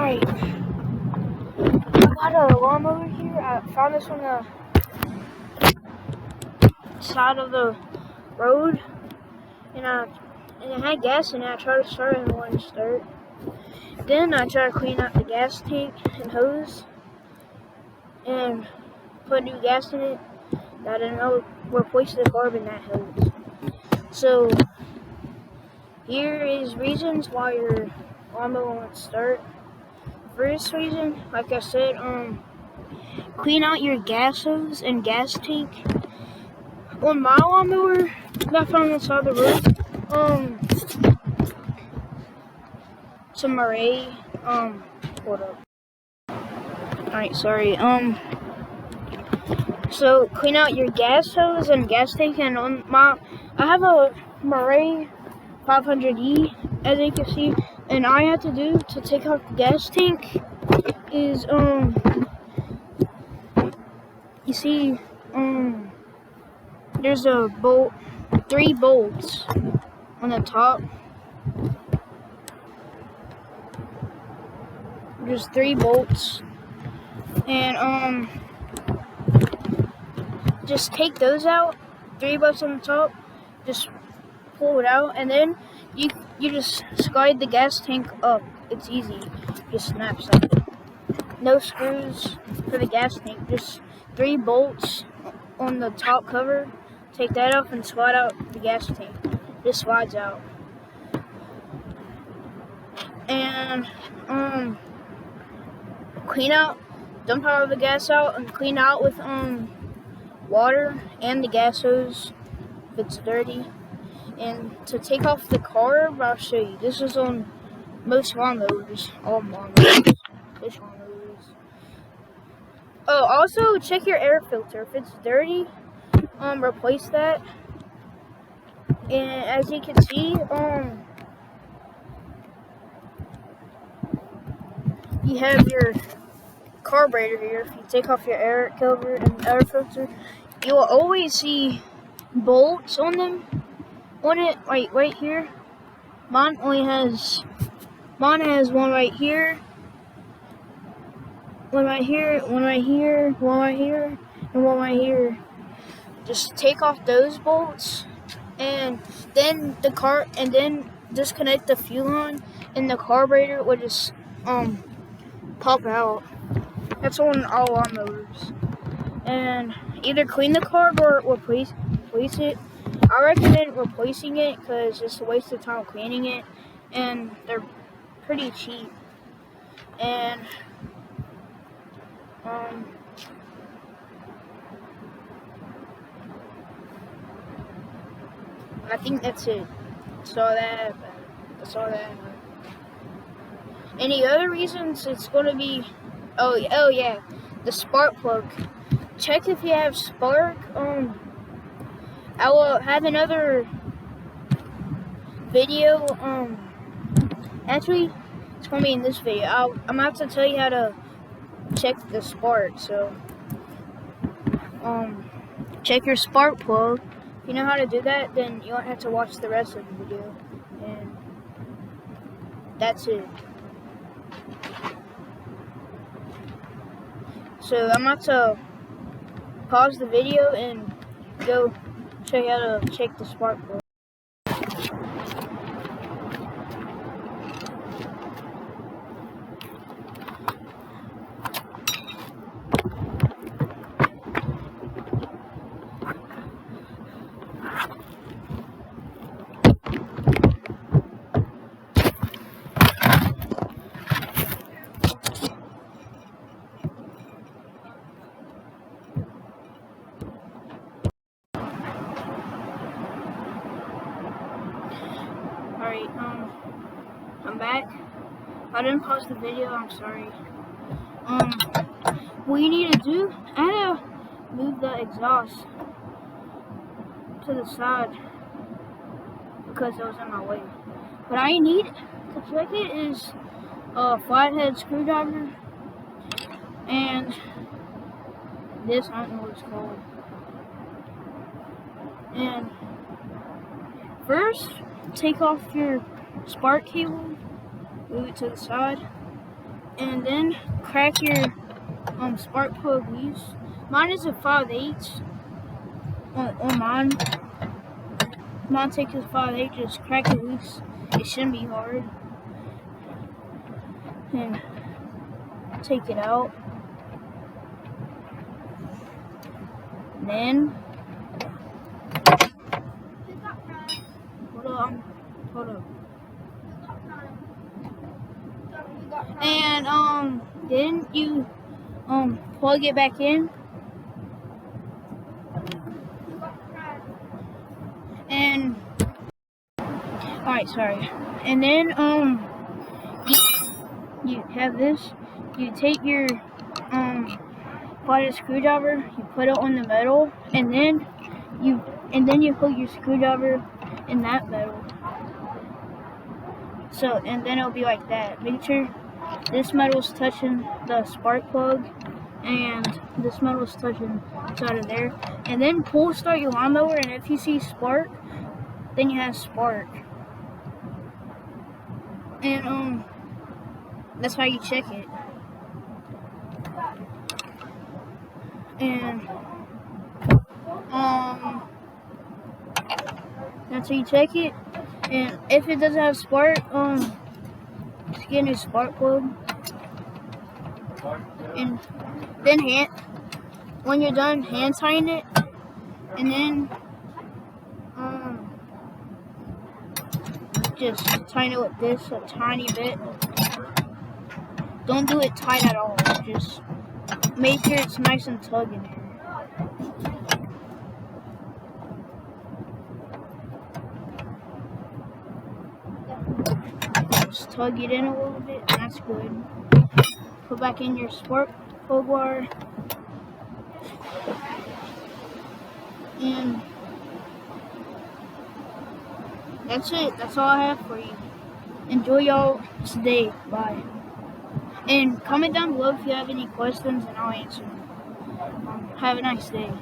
Alright, I got a lawnmower here. I found this on the side of the road, and it had gas in it. I tried to start it and it wouldn't start. Then I tried to clean out the gas tank and hose and put new gas in it. I didn't know replace the carb in that hose. So here is reasons why your lawnmower won't start. First reason, like I said, clean out your gas hose and gas tank. On my lawnmower, left on the side of the road, some Mower, hold up. Alright, sorry, so clean out your gas hose and gas tank, and I have a Mower 500E, as you can see, and all I have to do to take off the gas tank is, you see, there's a bolt, 3 bolts on the top. There's 3 bolts, and just take those out. 3 bolts on the top. Just pull it out, and then you just slide the gas tank up. It's easy. Just snaps like it. No screws for the gas tank. Just 3 bolts on the top cover. Take that off and slide out the gas tank. Just slides out. And clean out, dump all of the gas out, and clean out with water and the gas hose if it's dirty. And to take off the carb, I'll show you. This is on most lawnmowers, all lawnmowers, fish lawnmowers. Oh, also check your air filter. If it's dirty, replace that. And as you can see, you have your carburetor here. If you take off your air cover and air filter, you will always see bolts on them. On it, right here. Mine has one right here, one right here, one right here, one right here, and one right here. Just take off those bolts, and then disconnect the fuel line, and the carburetor will just pop out. That's on all lawnmowers. And either clean the carb or replace it. I recommend replacing it because it's a waste of time cleaning it, and they're pretty cheap. And I think that's it. That's all that. Any other reasons? It's gonna be oh yeah, the spark plug. Check if you have spark. I will have another video. Actually, it's gonna be in this video. I'm about to tell you how to check the spark. So, check your spark plug. If you know how to do that, then you won't have to watch the rest of the video. And that's it. So I'm about to pause the video and go show you how to check the spark plug. Alright, I'm back. I didn't pause the video, I'm sorry. What you need to do, I had to move the exhaust to the side because it was in my way. What I need to check it is a flathead screwdriver and this, I don't know what it's called. And first, take off your spark cable, move it to the side, And then crack your spark plug loose. Mine is a 5/8 on mine. Mine takes a 5/8, just crack it loose. It shouldn't be hard. And take it out. Then hold up. And then you plug it back in. And alright, sorry. And then you have this. You take your flathead screwdriver, you put it on the metal, and then you put your screwdriver in that metal. So, and then it'll be like that. Make sure this metal's touching the spark plug, and this metal's touching inside of there. And then pull start your lawnmower, and if you see spark, then you have spark. And that's how you check it. And that's how you check it. And if it doesn't have spark, just get a new spark plug. And then when you're done, hand tighten it, and then just tighten it with this a tiny bit. Don't do it tight at all. Just make sure it's nice and tug in there. Just tug it in a little bit, and that's good. Put back in your spark plug wire. And that's it. That's all I have for you. Enjoy y'all today. Bye. And comment down below if you have any questions, and I'll answer them. Have a nice day.